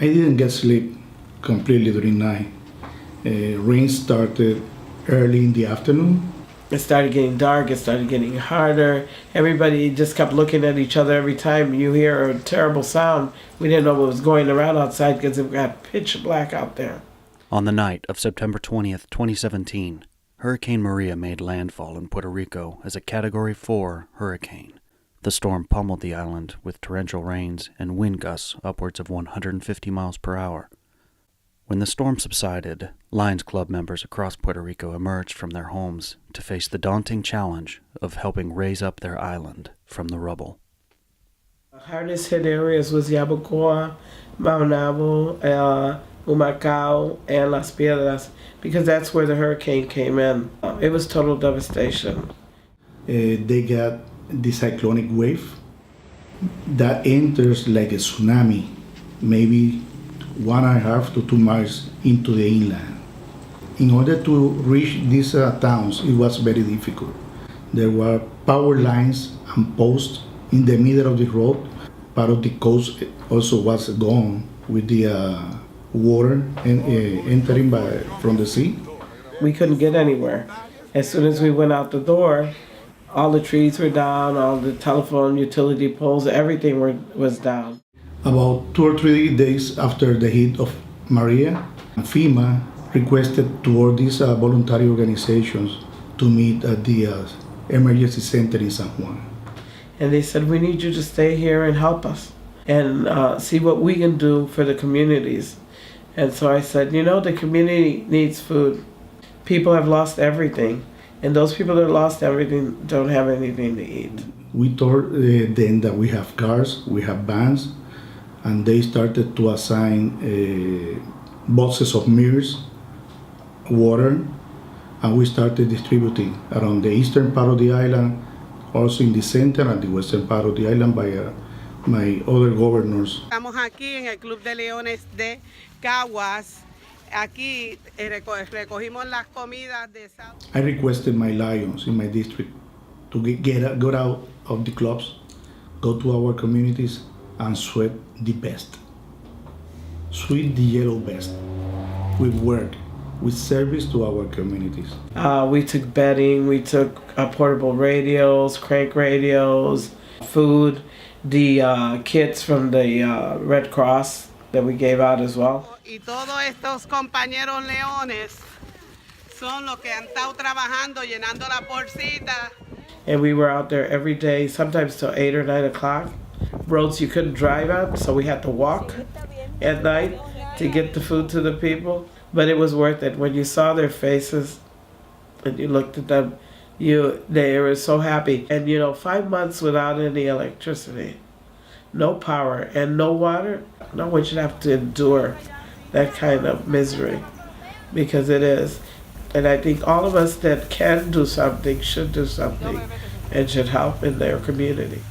I didn't get sleep completely during night. Rain started early in the afternoon. It started getting dark, it started getting harder. Everybody just kept looking at each other every time you hear a terrible sound. We didn't know what was going around outside because it got pitch black out there. On the night of September 20th, 2017, Hurricane Maria made landfall in Puerto Rico as a Category 4 hurricane. The storm pummeled the island with torrential rains and wind gusts upwards of 150 miles per hour. When the storm subsided, Lions Club members across Puerto Rico emerged from their homes to face the daunting challenge of helping raise up their island from the rubble. The hardest hit areas was Yabucoa, Maunabo, Humacao, and Las Piedras, because that's where the hurricane came in. It was total devastation. They got the cyclonic wave that enters like a tsunami, maybe 1.5 to 2 miles into the inland. In order to reach these towns, it was very difficult. There were power lines and posts in the middle of the road. Part of the coast also was gone with the water entering from the sea. We couldn't get anywhere. As soon as we went out the door, all the trees were down, all the telephone, utility poles, everything was down. About 2 or 3 days after the hit of Maria, FEMA requested to all these voluntary organizations to meet at the emergency center in San Juan. And they said, we need you to stay here and help us and see what we can do for the communities. And so I said, the community needs food. People have lost everything. And those people that lost everything don't have anything to eat. We told them that we have cars, we have vans, and they started to assign boxes of mirrors, water, and we started distributing around the eastern part of the island, also in the center and the western part of the island by my other governors. Estamos aquí en el Club de Leones de Caguas. Aquí recogimos las comidas de South. I requested my Lions in my district to get out of the clubs, go to our communities, and sweep the best. Sweep the yellow vest with work, with service to our communities. We took bedding, we took portable radios, crank radios, food, the kits from the Red Cross that we gave out as well. Y todos estos compañeros leones son los que han estado trabajando, llenando la bolsita. And we were out there every day, sometimes till 8 or 9 o'clock. Roads you couldn't drive on, so we had to walk at night to get the food to the people. But it was worth it. When you saw their faces and you looked at them, they were so happy. And 5 months without any electricity, no power, and no water, no one should have to endure that kind of misery, because it is. And I think all of us that can do something should do something and should help in their community.